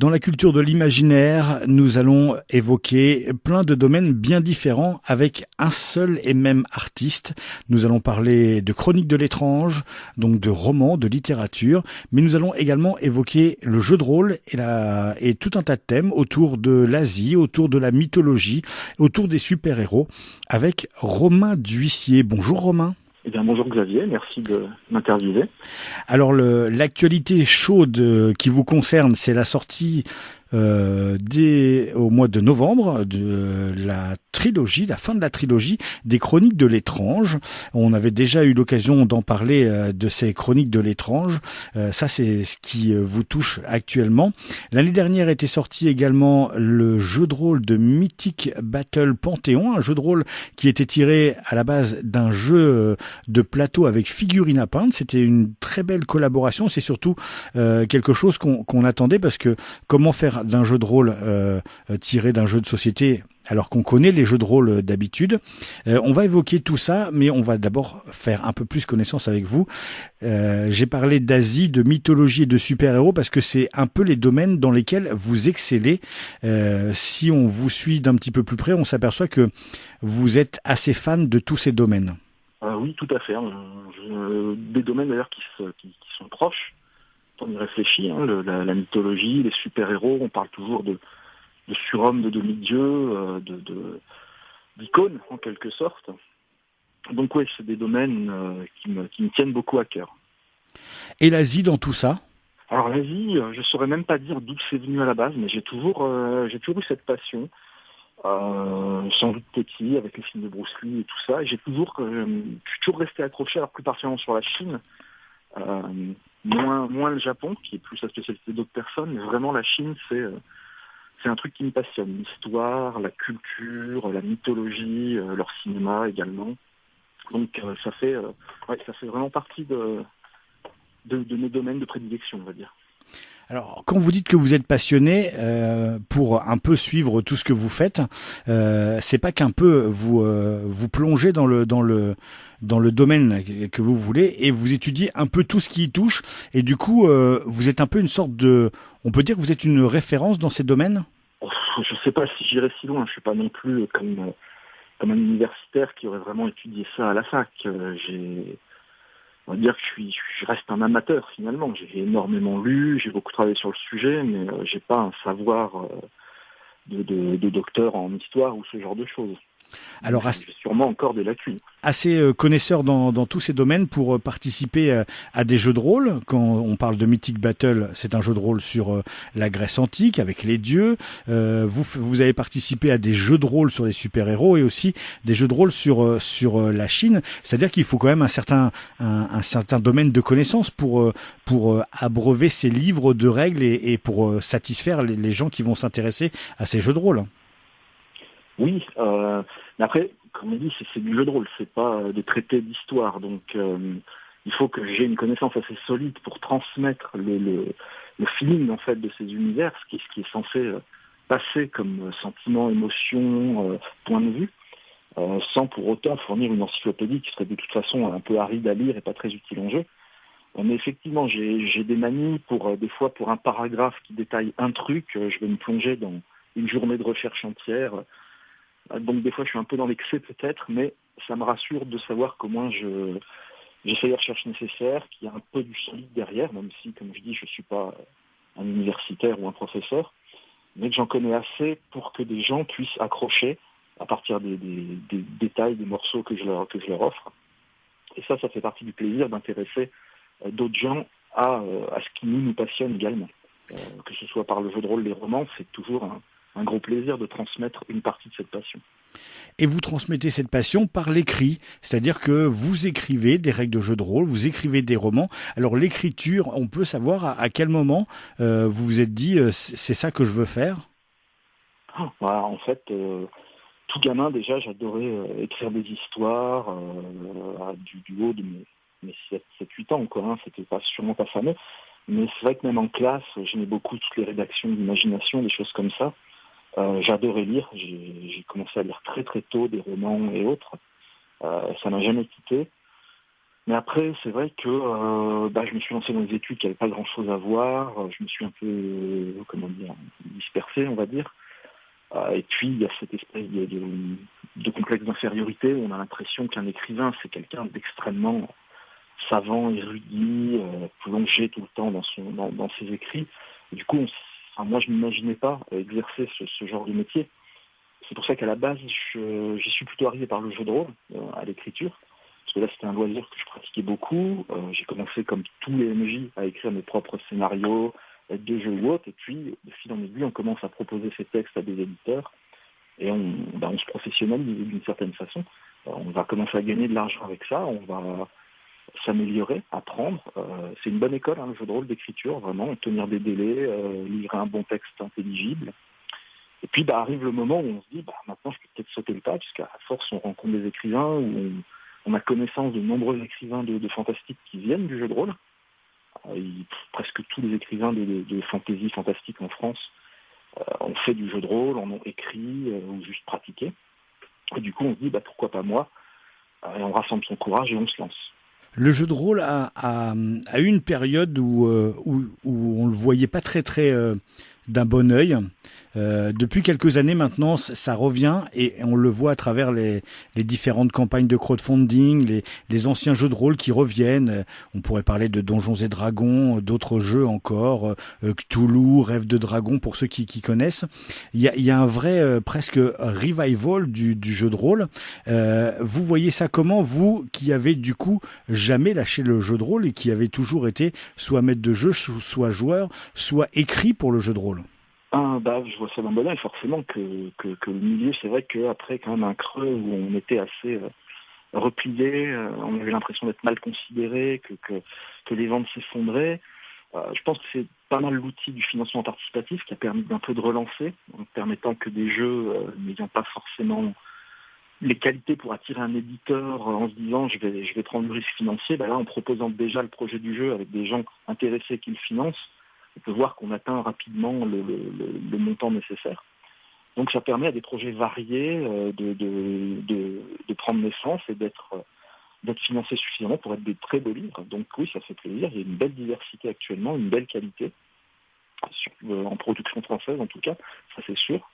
Dans la culture de l'imaginaire, nous allons évoquer plein de domaines bien différents avec un seul et même artiste. Nous allons parler de chroniques de l'étrange, donc de romans, de littérature, mais nous allons également évoquer le jeu de rôle et tout un tas de thèmes autour de l'Asie, autour de la mythologie, autour des super-héros, avec Romain D'Huissier. Bonjour Romain. Eh bien, bonjour Xavier, merci de m'interviewer. Alors l'actualité chaude qui vous concerne, c'est la sortie au mois de novembre de la fin de la trilogie des Chroniques de l'étrange. On avait déjà eu l'occasion d'en parler de ces Chroniques de l'étrange. Ça, c'est ce qui vous touche actuellement. L'année dernière était sorti également le jeu de rôle de Mythic Battle Panthéon, un jeu de rôle qui était tiré à la base d'un jeu de plateau avec figurines à peindre. C'était une très belle collaboration. C'est surtout quelque chose qu'on attendait, parce que comment faire d'un jeu de rôle tiré d'un jeu de société alors qu'on connaît les jeux de rôle d'habitude. On va évoquer tout ça, mais on va d'abord faire un peu plus connaissance avec vous. J'ai parlé d'Asie, de mythologie et de super-héros parce que c'est un peu les domaines dans lesquels vous excellez. Si on vous suit d'un petit peu plus près, on s'aperçoit que vous êtes assez fan de tous ces domaines. Oui, tout à fait. Des domaines d'ailleurs qui sont proches. On y réfléchit, la mythologie, les super-héros, on parle toujours de surhommes, de demi-dieux, d'icônes en quelque sorte. Donc oui, c'est des domaines qui me tiennent beaucoup à cœur. Et l'Asie dans tout ça? Alors l'Asie, je ne saurais même pas dire d'où c'est venu à la base, mais j'ai toujours eu cette passion, sans doute petit, avec les films de Bruce Lee et tout ça. Et je suis toujours resté accroché, alors plus particulièrement sur la Chine. Moins le Japon, qui est plus la spécialité d'autres personnes, mais vraiment la Chine, c'est un truc qui me passionne. L'histoire, la culture, la mythologie, leur cinéma également. Donc ça fait vraiment partie de mes domaines de prédilection, on va dire. Alors, quand vous dites que vous êtes passionné pour un peu suivre tout ce que vous faites, c'est pas qu'un peu vous plongez dans le domaine que vous voulez et vous étudiez un peu tout ce qui y touche, et du coup vous êtes un peu une sorte on peut dire que vous êtes une référence dans ces domaines? Je sais pas si j'irai si loin. Je suis pas non plus comme un universitaire qui aurait vraiment étudié ça à la fac. On va dire que je reste un amateur finalement. J'ai énormément lu, j'ai beaucoup travaillé sur le sujet, mais j'ai pas un savoir de docteur en histoire ou ce genre de choses. Alors, j'ai sûrement encore des lacunes. Assez connaisseur dans tous ces domaines pour participer à des jeux de rôle. Quand on parle de Mythic Battle, c'est un jeu de rôle sur la Grèce antique avec les dieux. Vous avez participé à des jeux de rôle sur les super-héros et aussi des jeux de rôle sur la Chine. C'est-à-dire qu'il faut quand même un certain domaine de connaissances pour abreuver ces livres de règles et pour satisfaire les gens qui vont s'intéresser à ces jeux de rôle. Oui, mais après, comme on dit, c'est du jeu de rôle, c'est pas des traités d'histoire. Donc, il faut que j'ai une connaissance assez solide pour transmettre le feeling en fait de ces univers, ce qui est censé passer comme sentiment, émotion, point de vue, sans pour autant fournir une encyclopédie qui serait de toute façon un peu aride à lire et pas très utile en jeu. Mais effectivement, j'ai des manies des fois pour un paragraphe qui détaille un truc, je vais me plonger dans une journée de recherche entière. Donc des fois je suis un peu dans l'excès peut-être, mais ça me rassure de savoir qu'au moins j'ai fait les recherches nécessaires, qu'il y a un peu du solide derrière, même si, comme je dis, je ne suis pas un universitaire ou un professeur, mais que j'en connais assez pour que des gens puissent accrocher à partir des détails, des morceaux que je leur offre. Et ça fait partie du plaisir d'intéresser d'autres gens à ce qui nous passionne également. Que ce soit par le jeu de rôle, les romans, c'est toujours un gros plaisir de transmettre une partie de cette passion. Et vous transmettez cette passion par l'écrit, c'est-à-dire que vous écrivez des règles de jeu de rôle, vous écrivez des romans. Alors l'écriture, on peut savoir à quel moment vous vous êtes dit c'est ça que je veux faire? Voilà, en fait, tout gamin déjà, j'adorais écrire des histoires du haut de mes 7-8 ans, quoi. C'était sûrement pas fameux. Mais c'est vrai que même en classe, j'aimais beaucoup toutes les rédactions d'imagination, des choses comme ça. J'adorais lire, j'ai commencé à lire très très tôt des romans et autres. Ça m'a jamais quitté. Mais après, c'est vrai que je me suis lancé dans des études qui n'avaient pas grand-chose à voir. Je me suis un peu, forcé, on va dire. Et puis il y a cette espèce de complexe d'infériorité où on a l'impression qu'un écrivain, c'est quelqu'un d'extrêmement savant, érudit, plongé tout le temps dans ses écrits. Et du coup, moi je m'imaginais pas exercer ce genre de métier. C'est pour ça qu'à la base, j'y suis plutôt arrivé par le jeu de rôle, à l'écriture. Parce que là, c'était un loisir que je pratiquais beaucoup. J'ai commencé, comme tous les MJ, à écrire mes propres scénarios, de jeux ou autres. Et puis, de fil en aiguille, on commence à proposer ces textes à des éditeurs. Et on se professionnalise d'une certaine façon. On va commencer à gagner de l'argent avec ça. On va s'améliorer, apprendre. C'est une bonne école, le jeu de rôle d'écriture, vraiment. Tenir des délais, livrer un bon texte intelligible. Et puis arrive le moment où on se dit, maintenant je peux peut-être sauter le pas, puisqu'à force on rencontre des écrivains, où on a connaissance de nombreux écrivains de fantastique qui viennent du jeu de rôle. Presque tous les écrivains de fantasy fantastique en France ont fait du jeu de rôle, en ont écrit ou juste pratiqué. Et du coup on se dit, pourquoi pas moi, et on rassemble son courage et on se lance. Le jeu de rôle a eu une période où on le voyait pas très d'un bon œil. Depuis quelques années maintenant, ça revient et on le voit à travers les différentes campagnes de crowdfunding, les anciens jeux de rôle qui reviennent. On pourrait parler de Donjons et Dragons, d'autres jeux encore, Cthulhu, Rêve de Dragon pour ceux qui connaissent. Il y a un vrai presque revival du jeu de rôle. Vous voyez ça comment, vous qui avez du coup jamais lâché le jeu de rôle et qui avez toujours été soit maître de jeu, soit joueur, soit écrit pour le jeu de rôle? Je vois ça d'un bon oeil, forcément que le milieu, c'est vrai qu'après quand même un creux où on était assez replié, on avait l'impression d'être mal considéré, que les ventes s'effondraient. Je pense que c'est pas mal l'outil du financement participatif qui a permis d'un peu de relancer, en permettant que des jeux n'ayant pas forcément les qualités pour attirer un éditeur en se disant je vais prendre le risque financier, là en proposant déjà le projet du jeu avec des gens intéressés qui le financent, on peut voir qu'on atteint rapidement le montant nécessaire. Donc ça permet à des projets variés de prendre naissance et d'être financés suffisamment pour être des très beaux livres. Donc oui, ça fait plaisir. Il y a une belle diversité actuellement, une belle qualité, en production française en tout cas, ça c'est sûr.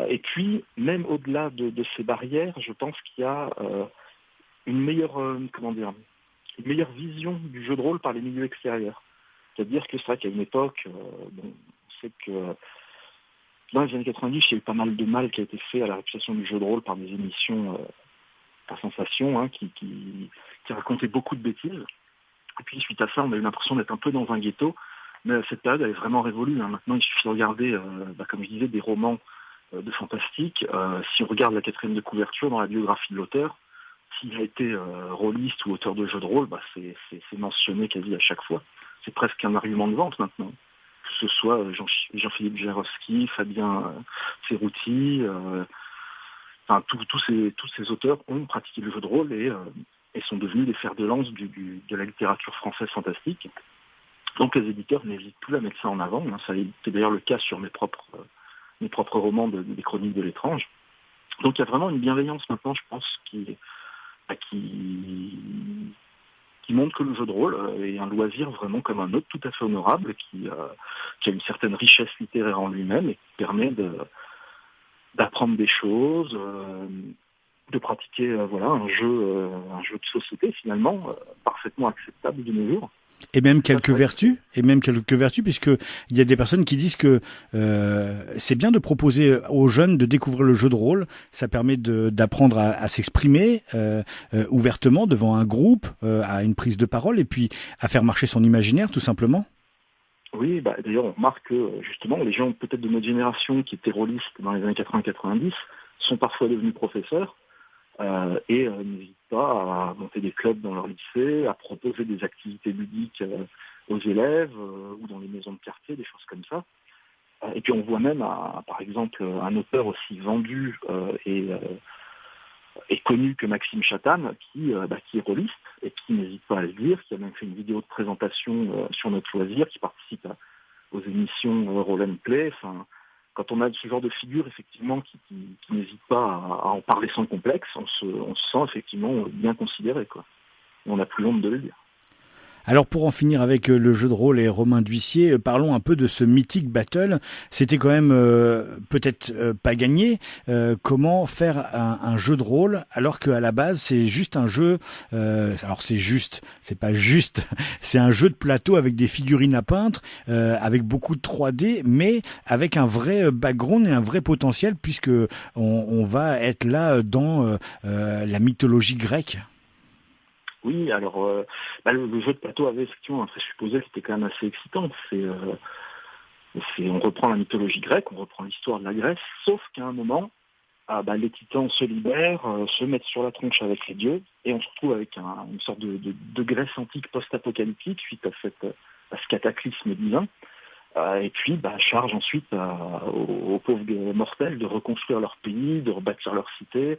Et puis, même au-delà de ces barrières, je pense qu'il y a une meilleure vision du jeu de rôle par les milieux extérieurs. C'est-à-dire que c'est vrai qu'à une époque, on sait que dans les années 90, il y a eu pas mal de mal qui a été fait à la réputation du jeu de rôle par des émissions à sensation qui racontaient beaucoup de bêtises. Et puis suite à ça, on a eu l'impression d'être un peu dans un ghetto. Mais cette période, elle est vraiment révolue. Maintenant, il suffit de regarder, comme je disais, des romans de fantastique. Si on regarde la 4e de couverture dans la biographie de l'auteur, s'il a été rôliste ou auteur de jeux de rôle, c'est mentionné quasi à chaque fois. C'est presque un argument de vente maintenant. Que ce soit Jean-Philippe Jarowski, Fabien Ferruti, tous ces auteurs ont pratiqué le jeu de rôle et sont devenus des fers de lance de la littérature française fantastique. Donc les éditeurs n'hésitent plus à mettre ça en avant. Ça a été d'ailleurs le cas sur mes propres romans des Chroniques de l'étrange. Donc il y a vraiment une bienveillance maintenant, je pense, qui montre que le jeu de rôle est un loisir vraiment comme un autre, tout à fait honorable, qui a une certaine richesse littéraire en lui-même et qui permet d'apprendre des choses, de pratiquer un jeu de société finalement parfaitement acceptable de nos jours. Et même quelques vertus, puisque il y a des personnes qui disent que c'est bien de proposer aux jeunes de découvrir le jeu de rôle. Ça permet d'apprendre à s'exprimer ouvertement devant un groupe, à une prise de parole, et puis à faire marcher son imaginaire, tout simplement. Oui, d'ailleurs, on remarque que justement, les gens peut-être de notre génération qui étaient rôlistes dans les années 80-90 sont parfois devenus professeurs. Et n'hésitent pas à monter des clubs dans leur lycée, à proposer des activités ludiques aux élèves ou dans les maisons de quartier, des choses comme ça. Et puis on voit même, par exemple, un auteur aussi vendu et connu que Maxime Chatham, qui est rôliste et qui n'hésite pas à le dire, qui a même fait une vidéo de présentation sur notre loisir, qui participe aux émissions Roll and Play. Quand on a ce genre de figure, effectivement, qui n'hésite pas à en parler sans complexe, on se sent effectivement bien considéré, quoi. On n'a plus honte de le dire. Alors pour en finir avec le jeu de rôle et Romain Dhuissier, parlons un peu de ce Mythic Battle. C'était quand même peut-être pas gagné. Comment faire un jeu de rôle alors qu'à la base c'est juste un jeu. Alors c'est pas juste, c'est un jeu de plateau avec des figurines à peindre, avec beaucoup de 3D, mais avec un vrai background et un vrai potentiel puisque on va être là dans la mythologie grecque. Oui, alors le jeu de plateau avait effectivement un présupposé, c'était quand même assez excitant. On reprend la mythologie grecque, on reprend l'histoire de la Grèce, sauf qu'à un moment, les titans se libèrent, se mettent sur la tronche avec les dieux, et on se retrouve avec une sorte de Grèce antique post-apocalyptique suite à ce cataclysme divin. Et puis charge ensuite aux pauvres mortels de reconstruire leur pays, de rebâtir leur cité,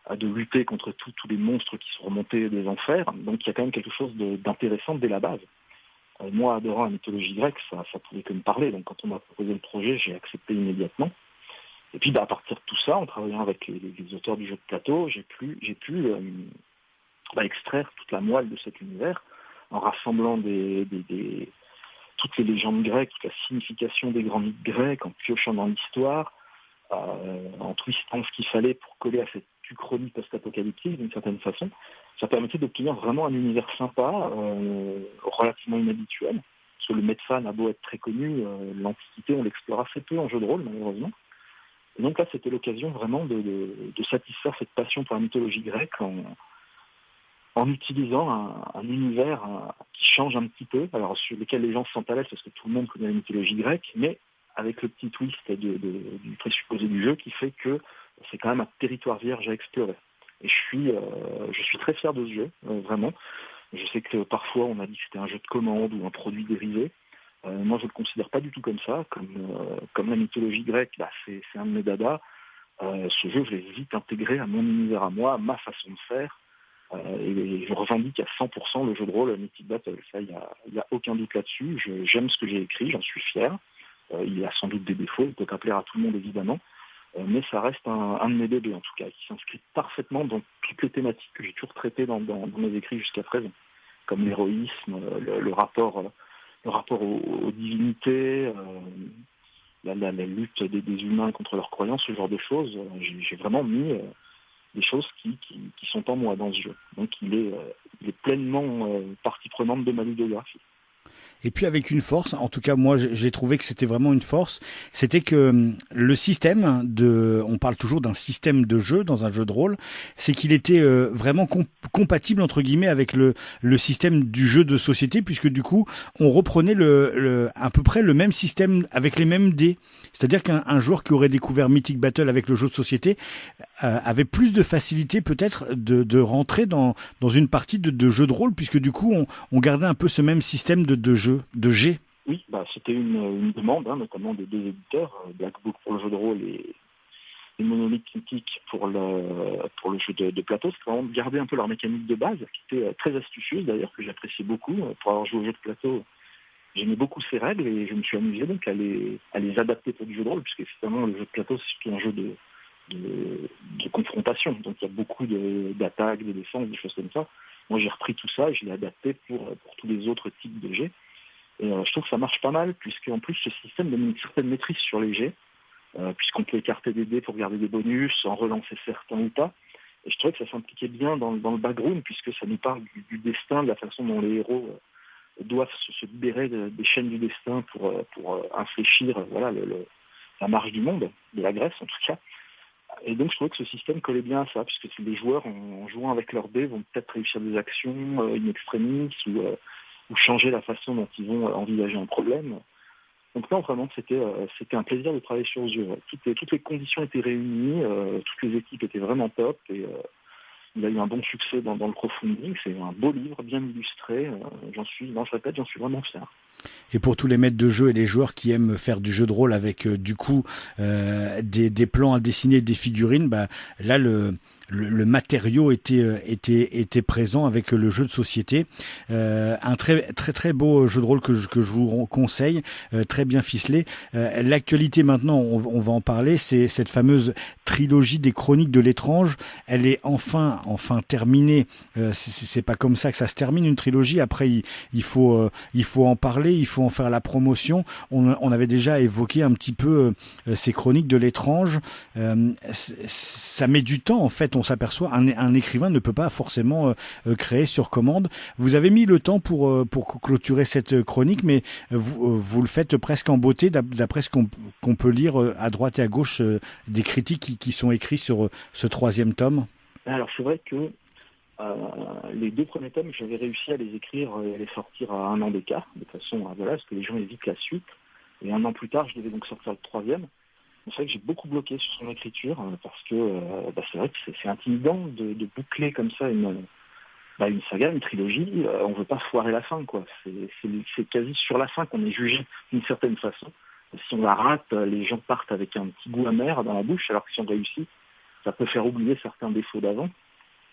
de lutter contre tous les monstres qui sont remontés des enfers. Donc il y a quand même quelque chose d'intéressant dès la base. Moi, adorant la mythologie grecque, ça pouvait que me parler. Donc quand on m'a proposé le projet, j'ai accepté immédiatement. Et puis à partir de tout ça, en travaillant avec les auteurs du jeu de plateau, j'ai pu extraire toute la moelle de cet univers en rassemblant toutes les légendes grecques, toute la signification des grands mythes grecs, en piochant dans l'histoire, en twistant ce qu'il fallait pour coller à cette uchronie post-apocalyptique d'une certaine façon. Ça permettait d'obtenir vraiment un univers sympa, relativement inhabituel. Parce que le Medfan a beau être très connu, l'Antiquité, on l'explore assez peu en jeu de rôle, malheureusement. Et donc là, c'était l'occasion vraiment de satisfaire cette passion pour la mythologie grecque en utilisant un univers qui change un petit peu, alors sur lequel les gens se sentent à l'aise parce que tout le monde connaît la mythologie grecque, mais avec le petit twist du présupposé du jeu qui fait que c'est quand même un territoire vierge à explorer. Et je suis très fier de ce jeu, vraiment. Je sais que parfois on a dit que c'était un jeu de commande ou un produit dérivé. Moi je ne le considère pas du tout comme ça. Comme la mythologie grecque, c'est un de mes dadas. Ce jeu, je l'ai vite intégré à mon univers à moi, à ma façon de faire. Et je revendique à 100% le jeu de rôle Mythic Battle. Ça, il y a aucun doute là-dessus. J'aime ce que j'ai écrit, j'en suis fier. Il a sans doute des défauts, il peut pas plaire à tout le monde évidemment, mais ça reste un de mes bébés en tout cas, qui s'inscrit parfaitement dans toutes les thématiques que j'ai toujours traitées dans mes écrits jusqu'à présent, comme l'héroïsme, le rapport aux divinités, la lutte des humains contre leurs croyances, ce genre de choses. J'ai vraiment mis des choses qui sont en moi dans ce jeu. Donc il est pleinement partie prenante de ma ludographie. Et puis avec une force, en tout cas moi j'ai trouvé que c'était vraiment une force, c'était que le système on parle toujours d'un système de jeu dans un jeu de rôle, c'est qu'il était vraiment compatible entre guillemets avec le système du jeu de société, puisque du coup on reprenait à peu près le même système avec les mêmes dés. C'est-à-dire qu'un joueur qui aurait découvert Mythic Battle avec le jeu de société avait plus de facilité peut-être de rentrer dans une partie de jeu de rôle, puisque du coup on gardait un peu ce même système de jeu. De G. Oui, c'était une demande, notamment des deux éditeurs, Black Book pour le jeu de rôle et Monolith Mythic pour le jeu de plateau. C'est vraiment de garder un peu leur mécanique de base, qui était très astucieuse d'ailleurs, que j'appréciais beaucoup. Pour avoir joué au jeu de plateau, j'aimais beaucoup ces règles et je me suis amusé donc à les adapter pour du jeu de rôle, puisque finalement le jeu de plateau c'est surtout un jeu de confrontation. Donc il y a beaucoup d'attaques, de défenses, des choses comme ça. Moi j'ai repris tout ça et je l'ai adapté pour tous les autres types de jets. Et je trouve que ça marche pas mal, puisqu'en plus ce système donne une certaine maîtrise sur les jets, puisqu'on peut écarter des dés pour garder des bonus, en relancer certains ou pas. Et je trouvais que ça s'impliquait bien dans le background, puisque ça nous parle du destin, de la façon dont les héros doivent se libérer des chaînes du destin pour infléchir la marche du monde, de la Grèce en tout cas. Et donc je trouvais que ce système collait bien à ça, puisque les joueurs, en jouant avec leurs dés, vont peut-être réussir des actions in extremis ou changer la façon dont ils vont envisager un problème. Donc non, vraiment, c'était un plaisir de travailler sur ce jeu. Toutes les conditions étaient réunies, toutes les équipes étaient vraiment top, et il a eu un bon succès dans le crowdfunding. C'est un beau livre, bien illustré. Je répète, j'en suis vraiment fier. Et pour tous les maîtres de jeu et les joueurs qui aiment faire du jeu de rôle avec du coup des plans à dessiner, des figurines, bah là le matériau était présent avec le jeu de société. Un très beau jeu de rôle que je vous conseille, très bien ficelé. L'actualité maintenant, on va en parler, c'est cette fameuse trilogie des Chroniques de l'étrange. Elle est enfin terminée. C'est pas comme ça que ça se termine une trilogie. Après il faut en parler, il faut en faire la promotion. On avait déjà évoqué un petit peu ces Chroniques de l'étrange. Ça met du temps en fait. On s'aperçoit un écrivain ne peut pas forcément créer sur commande. Vous avez mis le temps pour clôturer cette chronique, mais vous le faites presque en beauté d'après ce qu'on peut lire à droite et à gauche des critiques qui sont écrits sur ce 3e tome. Alors c'est vrai que les 2 premiers tomes, j'avais réussi à les écrire et à les sortir à 1 an d'écart, de façon à ce que les gens évitent la suite. Et 1 an plus tard, je devais donc sortir le 3e. C'est vrai que j'ai beaucoup bloqué sur son écriture parce que c'est vrai que c'est intimidant de boucler comme ça une saga, une trilogie. On veut pas foirer la fin, quoi. C'est quasi sur la fin qu'on est jugé d'une certaine façon. Si on la rate, les gens partent avec un petit goût amer dans la bouche, alors que si on réussit, ça peut faire oublier certains défauts d'avant.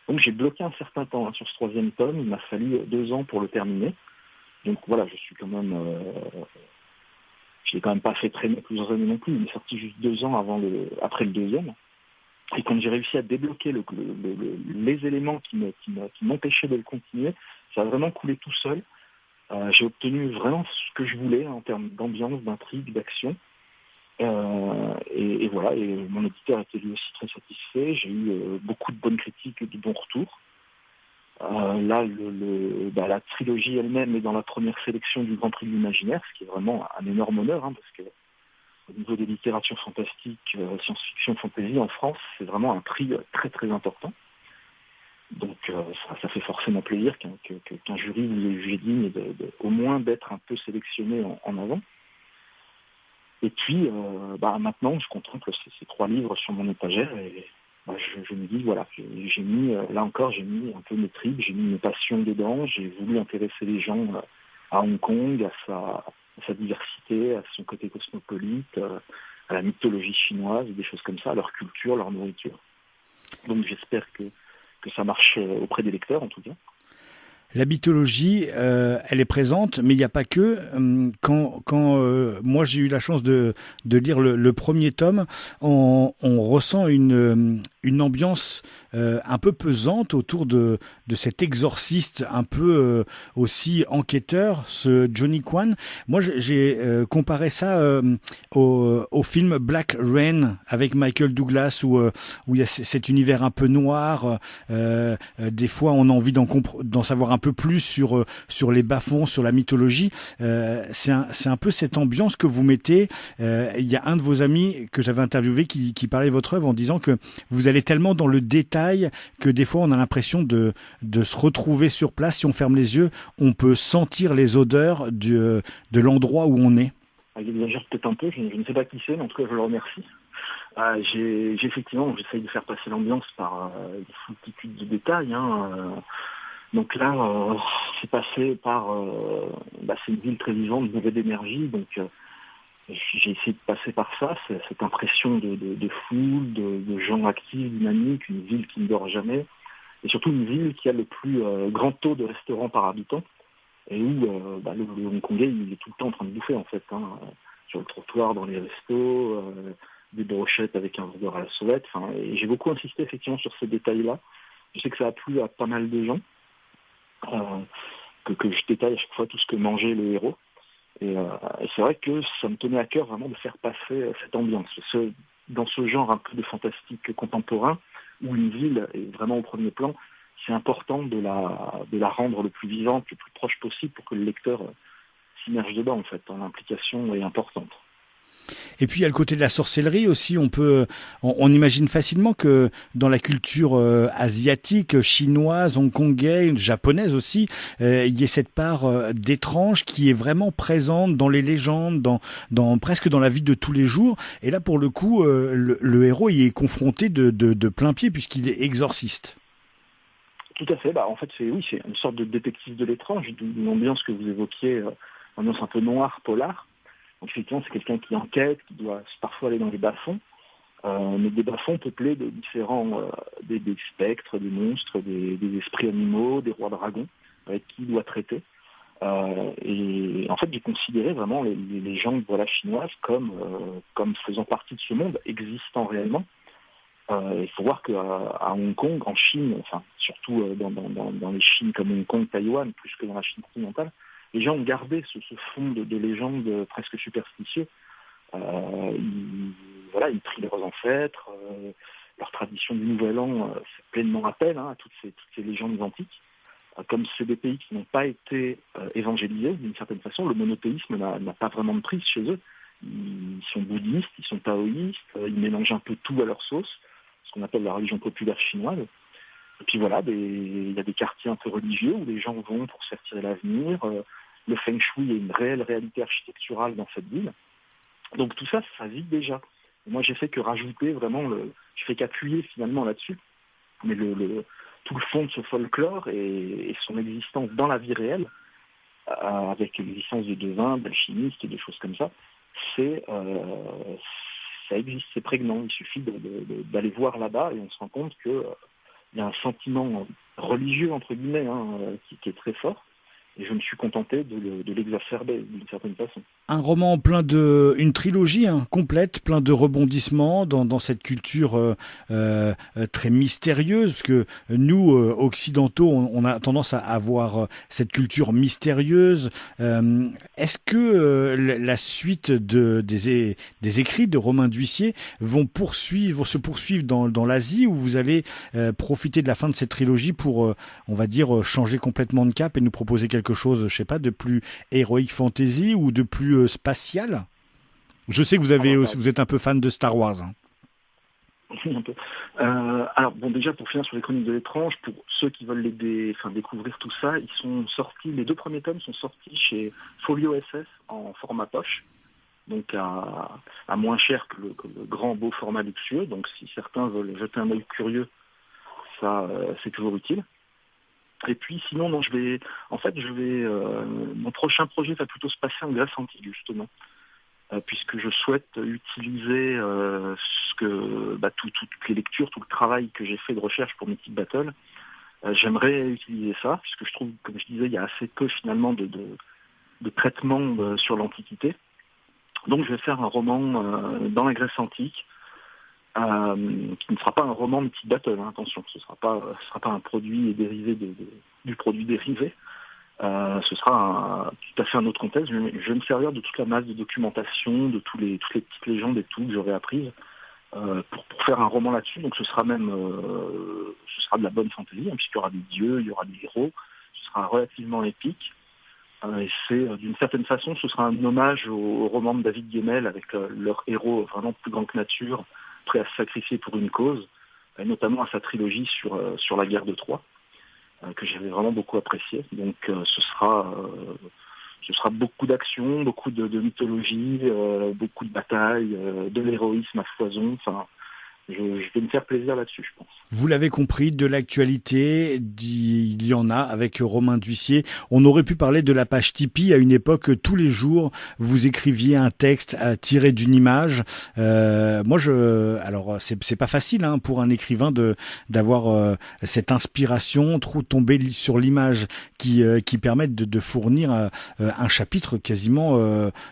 Donc j'ai bloqué un certain temps sur ce 3e tome. Il m'a fallu 2 ans pour le terminer. Donc voilà, je suis quand même... je l'ai quand même pas fait traîner plusieurs années non plus. Il est sorti juste 2 ans après le 2e. Et quand j'ai réussi à débloquer les éléments qui m'empêchaient de le continuer, ça a vraiment coulé tout seul. J'ai obtenu vraiment ce que je voulais en termes d'ambiance, d'intrigue, d'action. Et voilà, et mon éditeur était lui aussi très satisfait. J'ai eu beaucoup de bonnes critiques et de bons retours. Là, la trilogie elle-même est dans la première sélection du Grand Prix de l'Imaginaire, ce qui est vraiment un énorme honneur, parce que au niveau des littératures fantastiques, science-fiction, fantasy en France, c'est vraiment un prix très très important. Donc ça fait forcément plaisir qu'un jury vous ait jugé digne au moins d'être un peu sélectionné en avant. Et puis maintenant, je contemple ces 3 livres sur mon étagère et je me dis, voilà, j'ai mis un peu mes tripes, j'ai mis mes passions dedans, j'ai voulu intéresser les gens à Hong Kong, à sa diversité, à son côté cosmopolite, à la mythologie chinoise, des choses comme ça, à leur culture, leur nourriture. Donc j'espère que ça marche auprès des lecteurs, en tout cas. La mythologie, elle est présente, mais il n'y a pas que. Quand moi j'ai eu la chance de lire le 1er tome, on ressent une ambiance un peu pesante autour de cet exorciste un peu aussi enquêteur, ce Johnny Kwan. Moi j'ai comparé ça au film Black Rain avec Michael Douglas où il y a cet univers un peu noir. Des fois on a envie d'en savoir un peu plus sur les bas-fonds, sur la mythologie. C'est un peu cette ambiance que vous mettez. Il y a un de vos amis que j'avais interviewé qui parlait de votre œuvre en disant que vous allez tellement dans le détail que des fois on a l'impression de se retrouver sur place. Si on ferme les yeux, on peut sentir les odeurs de l'endroit où on est. J'exagère peut-être un peu, je ne sais pas qui c'est, mais en tout cas je le remercie. Effectivement, j'essaye de faire passer l'ambiance par une multitude de détails. Donc là, c'est passé par... c'est une ville très vivante, bourrée d'énergie, donc j'ai essayé de passer par ça, cette impression de foule, de gens actifs, dynamiques, une ville qui ne dort jamais, et surtout une ville qui a le plus grand taux de restaurants par habitant, et où le Hongkongais, il est tout le temps en train de bouffer, en fait, sur le trottoir, dans les restos, des brochettes avec un burger à la sauvette, et j'ai beaucoup insisté effectivement sur ces détails-là. Je sais que ça a plu à pas mal de gens, que je détaille à chaque fois tout ce que mangeait le héros. Et c'est vrai que ça me tenait à cœur vraiment de faire passer cette ambiance. Dans ce genre un peu de fantastique contemporain, où une ville est vraiment au premier plan, c'est important de la rendre le plus vivante, le plus proche possible pour que le lecteur s'immerge dedans, en fait. L'implication est importante. Et puis il y a le côté de la sorcellerie aussi. On imagine facilement que dans la culture asiatique, chinoise, hongkongaise, japonaise aussi, il y ait cette part d'étrange qui est vraiment présente dans les légendes, presque dans la vie de tous les jours. Et là, pour le coup, le héros y est confronté de plein pied puisqu'il est exorciste. Tout à fait. En fait, c'est une sorte de détective de l'étrange, d'une ambiance que vous évoquiez ambiance un peu noire, polar. Donc effectivement, c'est quelqu'un qui enquête, qui doit parfois aller dans les bas-fonds, mais des bas-fonds peuplés de différents, des spectres, des monstres, des esprits animaux, des rois dragons, avec qui il doit traiter. Et en fait, j'ai considéré vraiment les légendes chinoises comme faisant partie de ce monde, existant réellement. Il faut voir qu'à Hong Kong, en Chine, enfin surtout dans les Chines comme Hong Kong, Taïwan, plus que dans la Chine continentale, les gens ont gardé ce fond de légendes presque superstitieux. Ils prient leurs ancêtres, leur tradition du Nouvel An fait pleinement appel à toutes ces légendes antiques. Comme c'est des pays qui n'ont pas été évangélisés d'une certaine façon, le monothéisme n'a pas vraiment de prise chez eux. Ils sont bouddhistes, ils sont taoïstes, ils mélangent un peu tout à leur sauce, ce qu'on appelle la religion populaire chinoise. Et puis il y a des quartiers un peu religieux où les gens vont pour s'attirer l'avenir. Le feng shui est une réelle réalité architecturale dans cette ville. Donc tout ça, ça vit déjà. Et moi, j'ai fait que rajouter vraiment, je fais qu'appuyer finalement là-dessus. Mais tout le fond de ce folklore et son existence dans la vie réelle, avec l'existence de devins, d'alchimistes et des choses comme ça, ça existe, c'est prégnant. Il suffit d'aller voir là-bas et on se rend compte qu'il y a un sentiment religieux, entre guillemets, qui est très fort. Et je me suis contenté de l'exacerber d'une certaine façon. Un roman une trilogie complète, plein de rebondissements dans cette culture très mystérieuse, parce que nous, occidentaux, on a tendance à avoir cette culture mystérieuse. Est-ce que la suite des écrits de Romain D'Huissier vont se poursuivre dans l'Asie, où vous allez profiter de la fin de cette trilogie pour, on va dire, changer complètement de cap et nous proposer quelque chose, je sais pas, de plus heroic fantasy ou de plus spatial? Je sais que vous êtes un peu fan de Star Wars. Un peu. Alors bon, déjà pour finir sur les Chroniques de l'étrange, pour ceux qui veulent découvrir tout ça, ils sont sortis, les 2 premiers tomes sont sortis chez Folio SS en format poche, donc à moins cher que le grand beau format luxueux. Donc si certains veulent jeter un œil curieux, ça c'est toujours utile. Et puis sinon, non, mon prochain projet va plutôt se passer en Grèce antique, justement, puisque je souhaite utiliser toutes les lectures, tout le travail que j'ai fait de recherche pour Mythic Battle. J'aimerais utiliser ça, puisque je trouve, comme je disais, il y a assez peu finalement de traitement sur l'Antiquité. Donc je vais faire un roman dans la Grèce antique, qui ne sera pas un roman Mythic Battle, attention, ce sera pas un produit dérivé du produit dérivé, ce sera tout à fait un autre contexte. Je vais me servir de toute la masse de documentation, de toutes les petites légendes et tout que j'aurai apprises pour faire un roman là-dessus. Donc ce sera de la bonne fantaisie, puisqu'il y aura des dieux, il y aura des héros, ce sera relativement épique. Et d'une certaine façon, ce sera un hommage au roman de David Gemmell avec leur héros vraiment plus grand que nature, prêt à se sacrifier pour une cause, et notamment à sa trilogie sur la guerre de Troie, que j'avais vraiment beaucoup apprécié. Donc ce sera beaucoup d'action, beaucoup de mythologie, beaucoup de batailles, de l'héroïsme à foison. Enfin, je vais me faire plaisir là-dessus, je pense. Vous l'avez compris, de l'actualité, il y en a avec Romain D'Huissier. On aurait pu parler de la page Tipeee à une époque, tous les jours, vous écriviez un texte tiré d'une image. Alors c'est pas facile pour un écrivain d'avoir cette inspiration, tomber sur l'image qui permette de fournir un chapitre quasiment.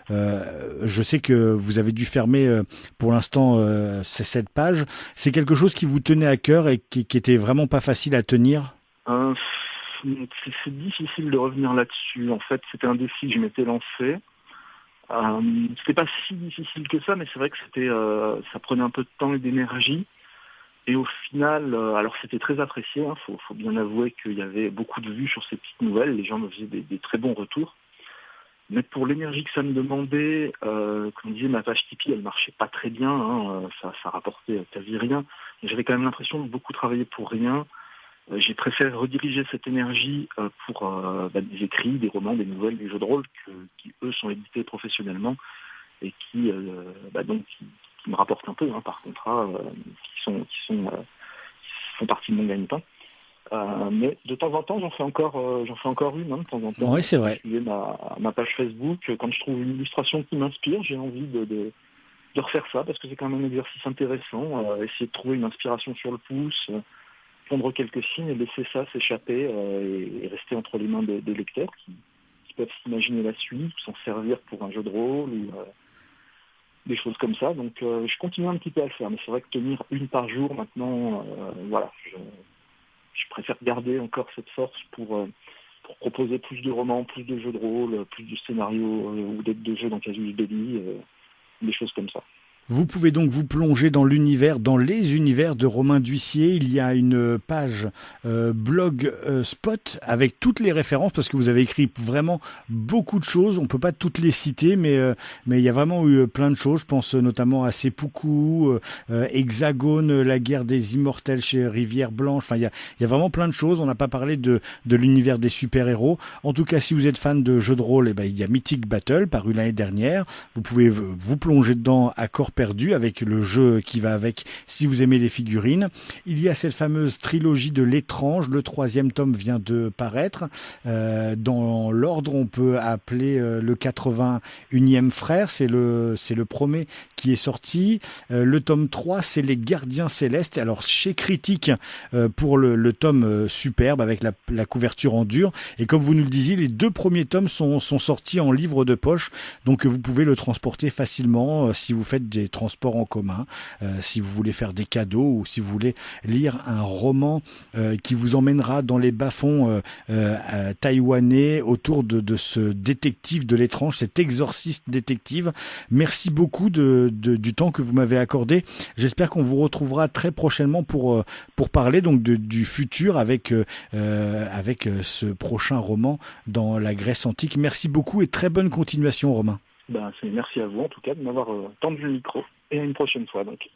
Je sais que vous avez dû fermer pour l'instant cette page. C'est quelque chose qui vous tenait à cœur et qui était vraiment pas facile à tenir? C'est difficile de revenir là-dessus. En fait, c'était un défi que je m'étais lancé. C'était pas si difficile que ça, mais c'est vrai que ça prenait un peu de temps et d'énergie. Et au final, alors c'était très apprécié. Faut bien avouer qu'il y avait beaucoup de vues sur ces petites nouvelles. Les gens me faisaient des très bons retours. Mais pour l'énergie que ça me demandait, comme je disais, ma page Tipeee, elle marchait pas très bien, ça rapportait quasi rien. J'avais quand même l'impression de beaucoup travailler pour rien. J'ai préféré rediriger cette énergie pour des écrits, des romans, des nouvelles, des jeux de rôle qui eux sont édités professionnellement et qui me rapportent un peu par contrat, qui font partie de mon gagne-pain. Mais de temps en temps, j'en fais encore une, hein, de temps en temps. Oui, c'est vrai. Suivez ma page Facebook. Quand je trouve une illustration qui m'inspire, j'ai envie de refaire ça parce que c'est quand même un exercice intéressant. Essayer de trouver une inspiration sur le pouce, pondre quelques signes et laisser ça s'échapper et rester entre les mains des lecteurs qui peuvent s'imaginer la suite, ou s'en servir pour un jeu de rôle ou des choses comme ça. Donc je continue un petit peu à le faire, mais c'est vrai que tenir une par jour maintenant, voilà, je préfère garder encore cette force pour proposer plus de romans, plus de jeux de rôle, plus de scénarios ou d'aides de jeu dans Casus Belli, des choses comme ça. Vous pouvez donc vous plonger dans les univers de Romain D'Huissier. Il y a une page blog spot avec toutes les références parce que vous avez écrit vraiment beaucoup de choses. On peut pas toutes les citer, mais il y a vraiment eu plein de choses. Je pense notamment à Seppuku, Hexagone, la guerre des immortels chez Rivière Blanche. Enfin, il y a vraiment plein de choses. On n'a pas parlé de l'univers des super-héros. En tout cas, si vous êtes fan de jeux de rôle, il y a Mythic Battle paru l'année dernière. Vous pouvez vous plonger dedans à corps perdu avec le jeu qui va avec si vous aimez les figurines. Il y a cette fameuse trilogie de l'étrange. Le 3e tome vient de paraître. Dans l'ordre, on peut appeler le 81e frère. C'est le premier qui est sorti. Le tome 3, c'est les Gardiens Célestes. Alors chez Critique pour le tome superbe avec la couverture en dur. Et comme vous nous le disiez, les 2 premiers tomes sont sortis en livre de poche. Donc vous pouvez le transporter facilement si vous faites des transports en commun, si vous voulez faire des cadeaux ou si vous voulez lire un roman qui vous emmènera dans les bas-fonds taïwanais autour de ce détective de l'étrange, cet exorciste détective. Merci beaucoup du temps que vous m'avez accordé. J'espère qu'on vous retrouvera très prochainement pour parler donc du futur avec ce prochain roman dans la Grèce antique. Merci beaucoup et très bonne continuation, Romain. Merci à vous en tout cas de m'avoir tendu le micro et à une prochaine fois donc.